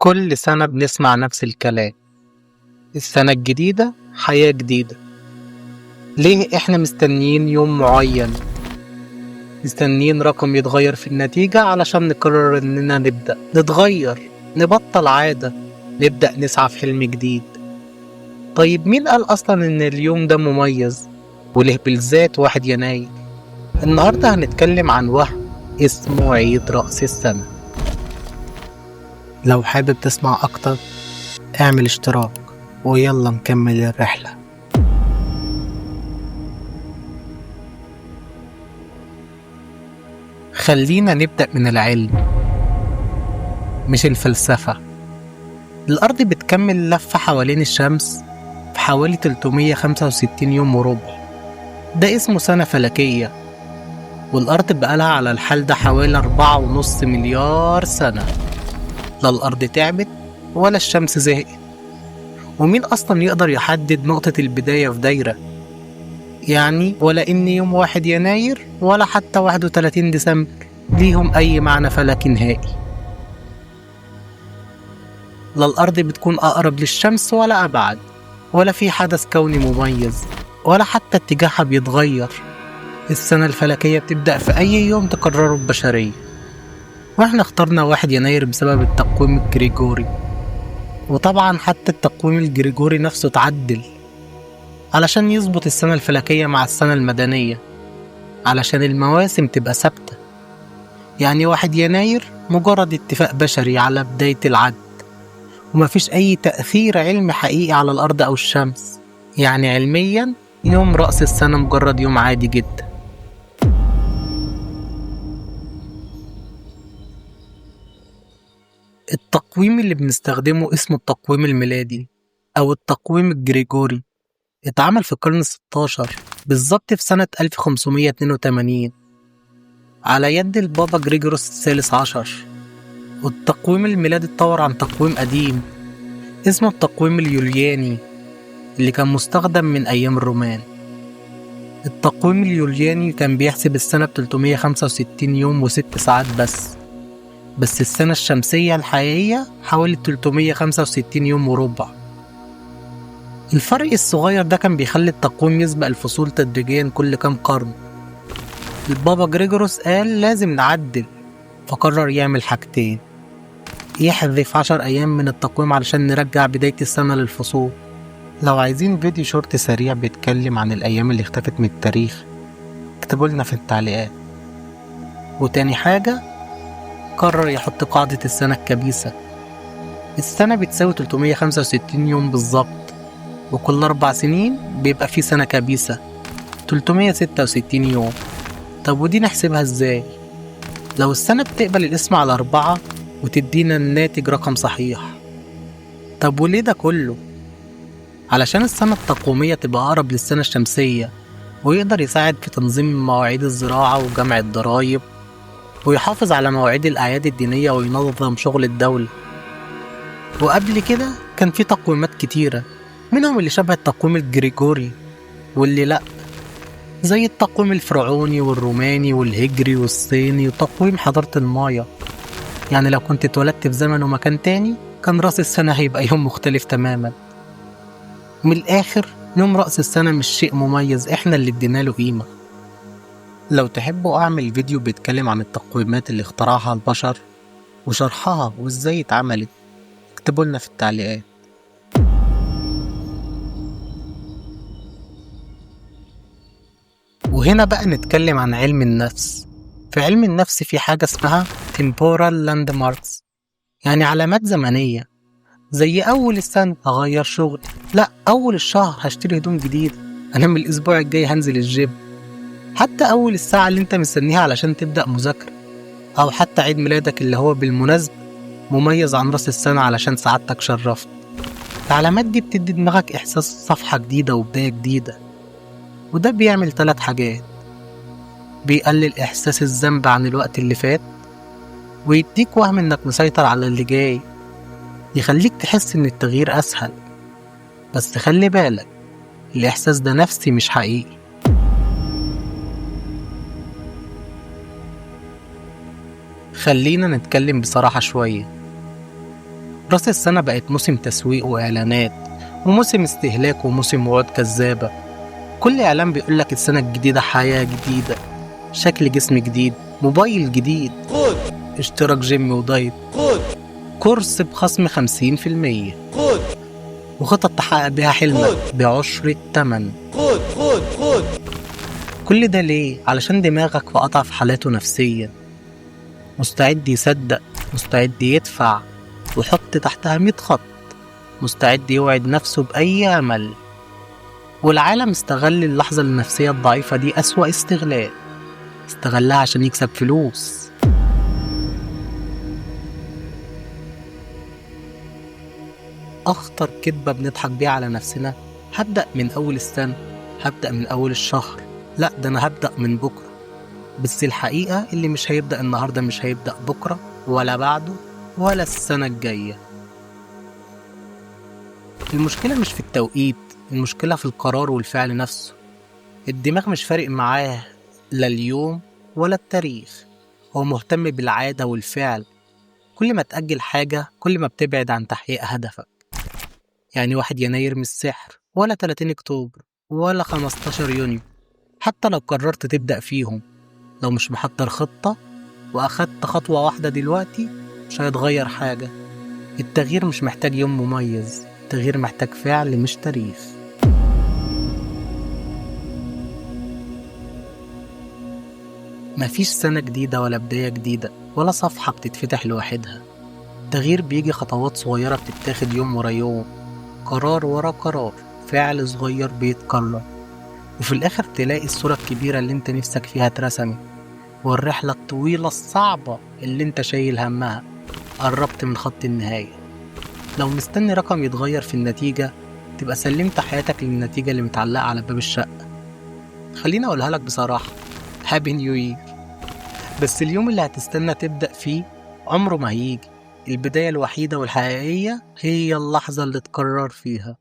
كل سنة بنسمع نفس الكلام. السنة الجديدة حياة جديدة. ليه احنا مستنيين يوم معين؟ مستنيين رقم يتغير في النتيجة علشان نقرر اننا نبدأ نتغير، نبطل عادة، نبدأ نسعى في حلم جديد. طيب مين قال اصلا ان اليوم ده مميز؟ وليه بالذات 1 يناير؟ النهاردة هنتكلم عن وهم اسمه عيد رأس السنة. لو حابب تسمع اكتر اعمل اشتراك ويلا نكمل الرحلة. خلينا نبدأ من العلم مش الفلسفة. الأرض بتكمل لفة حوالين الشمس في حوالي 365 يوم وربع. ده اسمه سنة فلكية، والأرض بقالها على الحال ده حوالي 4.5 مليار سنة. لا الأرض تعبت ولا الشمس زهقت. ومين أصلا يقدر يحدد نقطة البداية في دايرة؟ يعني ولا إن يوم 1 يناير ولا حتى 31 ديسمبر ليهم أي معنى فلكي نهائي. لا الأرض بتكون أقرب للشمس ولا أبعد، ولا في حدث كوني مميز، ولا حتى اتجاهها بيتغير. السنة الفلكية بتبدأ في أي يوم تقرره البشرية، وإحنا اخترنا 1 يناير بسبب التقويم الجريجوري. وطبعا حتى التقويم الجريجوري نفسه اتعدل علشان يظبط السنة الفلكية مع السنة المدنية، علشان المواسم تبقى ثابتة. يعني 1 يناير مجرد اتفاق بشري على بداية العد، ومفيش أي تأثير علمي حقيقي على الأرض أو الشمس. يعني علميا يوم رأس السنة مجرد يوم عادي جدا. التقويم اللي بنستخدمه اسمه التقويم الميلادي أو التقويم الجريجوري. اتعمل في القرن ال16 بالظبط في سنة 1582 على يد البابا جريجوروس الثالث عشر. والتقويم الميلادي اتطور عن تقويم قديم اسمه التقويم اليولياني اللي كان مستخدم من أيام الرومان. التقويم اليولياني كان بيحسب السنة ب365 يوم و6 ساعات بس السنة الشمسية الحقيقية حوالي 365 يوم وربع. الفرق الصغير ده كان بيخلي التقويم يسبق الفصول تدريجيا كل كام قرن. البابا جريجوروس قال لازم نعدل، فقرر يعمل حاجتين: يحذف 10 أيام من التقويم علشان نرجع بداية السنة للفصول. لو عايزين فيديو شورت سريع بيتكلم عن الأيام اللي اختفت من التاريخ اكتبوا لنا في التعليقات. وتاني حاجة، قرر يحط قاعدة السنة الكبيسة. السنة بتساوي 365 يوم بالظبط، وكل 4 سنين بيبقى في سنة كبيسة 366 يوم. طب ودي نحسبها ازاي؟ لو السنة بتقبل الاسم على 4 وتدينا الناتج رقم صحيح. طب وليه ده كله؟ علشان السنة التقويمية تبقى أقرب للسنة الشمسية، ويقدر يساعد في تنظيم مواعيد الزراعة وجمع الضرايب، ويحافظ على مواعيد الأعياد الدينية وينظم شغل الدولة. وقبل كده كان في تقويمات كتيرة، منهم اللي شبه التقويم الجريجوري واللي لأ، زي التقويم الفرعوني والروماني والهجري والصيني وتقويم حضارة المايا. يعني لو كنت اتولدت في زمن ومكان تاني كان رأس السنة هيبقى يوم مختلف تماما. من الآخر يوم رأس السنة مش شيء مميز، احنا اللي ادينا له قيمة. لو تحبوا أعمل فيديو بيتكلم عن التقويمات اللي اخترعها البشر وشرحها وازاي اتعملت اكتبوا لنا في التعليقات. وهنا بقى نتكلم عن علم النفس. في علم النفس في حاجة اسمها temporal landmarks، يعني علامات زمنية. زي أول السنة هغير شغل، لا أول الشهر هشتري هدوم جديدة، أنا من الأسبوع الجاي هنزل الجيم. حتى أول الساعة اللي أنت مستنيها علشان تبدأ مذاكرة، أو حتى عيد ميلادك اللي هو بالمناسبة مميز عن رأس السنة علشان سعادتك شرفت. العلامات دي بتدي دماغك إحساس صفحة جديدة وبداية جديدة، وده بيعمل 3 حاجات: بيقلل إحساس الذنب عن الوقت اللي فات، ويديك وهم إنك مسيطر على اللي جاي، يخليك تحس إن التغيير أسهل. بس خلي بالك الإحساس ده نفسي مش حقيقي. خلينا نتكلم بصراحة شوية. راس السنة بقت موسم تسويق وإعلانات، وموسم استهلاك وموسم وعود كذابة. كل إعلان بيقولك السنة الجديدة حياة جديدة، شكل جسم جديد، موبايل جديد، خد اشتراك جيم ودايت، خد كورس بخصم 50%، خد وخطط تحقق بيها حلمك بعشر التمن. خد خد خد. كل ده ليه؟ علشان دماغك في أضعف حالاته نفسيا، مستعد يصدق، مستعد يدفع وحط تحتها 100 خط، مستعد يوعد نفسه بأي أمل. والعالم استغل اللحظة النفسية الضعيفة دي أسوأ استغلال، استغلها عشان يكسب فلوس. أخطر كدبة بنضحك بيها على نفسنا: هبدأ من أول السنة، هبدأ من أول الشهر، لأ ده أنا هبدأ من بكرة. بس الحقيقة اللي مش هيبدأ النهاردة مش هيبدأ بكرة ولا بعده ولا السنة الجاية. المشكلة مش في التوقيت، المشكلة في القرار والفعل نفسه. الدماغ مش فارق معاه لا اليوم ولا التاريخ، هو مهتم بالعادة والفعل. كل ما تأجل حاجة كل ما بتبعد عن تحقيق هدفك. يعني 1 يناير مش سحر، ولا 30 أكتوبر، ولا 15 يونيو. حتى لو قررت تبدأ فيهم، لو مش محضر خطة وأخدت خطوة واحدة دلوقتي، مش هيتغير حاجة. التغيير مش محتاج يوم مميز، التغيير محتاج فعل مش تاريخ. مفيش سنة جديدة ولا بداية جديدة ولا صفحة بتتفتح لوحدها. التغيير بيجي خطوات صغيرة بتتاخد يوم ورا يوم، قرار ورا قرار، فعل صغير بيتكرر، وفي الآخر تلاقي الصورة الكبيرة اللي انت نفسك فيها اترسمت، والرحلة الطويلة الصعبة اللي انت شايل همها قربت من خط النهاية. لو مستني رقم يتغير في النتيجة، تبقى سلمت حياتك للنتيجة اللي متعلقة على باب الشقة. خليني أقولها لك بصراحة، هابي نيو يير. بس اليوم اللي هتستنى تبدأ فيه عمره ما هيجي. البداية الوحيدة والحقيقية هي اللحظة اللي تقرر فيها.